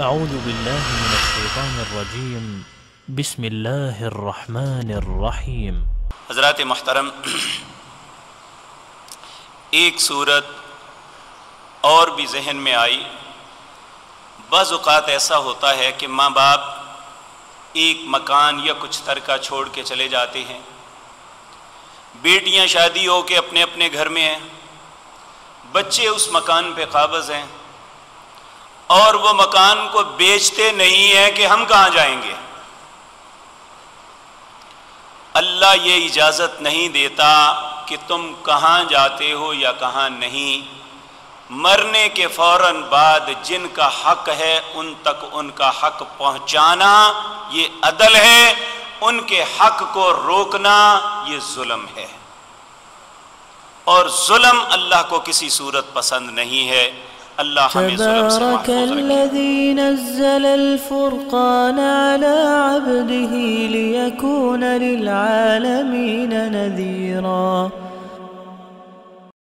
اعوذ باللہ من الشیطان الرجیم بسم اللہ الرحمن الرحیم۔ حضرات محترم، ایک صورت اور بھی ذہن میں آئی۔ بعض اوقات ایسا ہوتا ہے کہ ماں باپ ایک مکان یا کچھ ترکہ چھوڑ کے چلے جاتے ہیں، بیٹیاں شادی ہو کے اپنے اپنے گھر میں ہیں، بچے اس مکان پہ قابض ہیں اور وہ مکان کو بیچتے نہیں ہیں کہ ہم کہاں جائیں گے۔ اللہ یہ اجازت نہیں دیتا کہ تم کہاں جاتے ہو یا کہاں نہیں۔ مرنے کے فوراً بعد جن کا حق ہے ان تک ان کا حق پہنچانا یہ عدل ہے، ان کے حق کو روکنا یہ ظلم ہے، اور ظلم اللہ کو کسی صورت پسند نہیں ہے۔ اللہ ہمیں ظلم سے تبارك محفوظ رکھے۔ الذي نزل الفرقان على عبده ليكون للعالمين نذيرا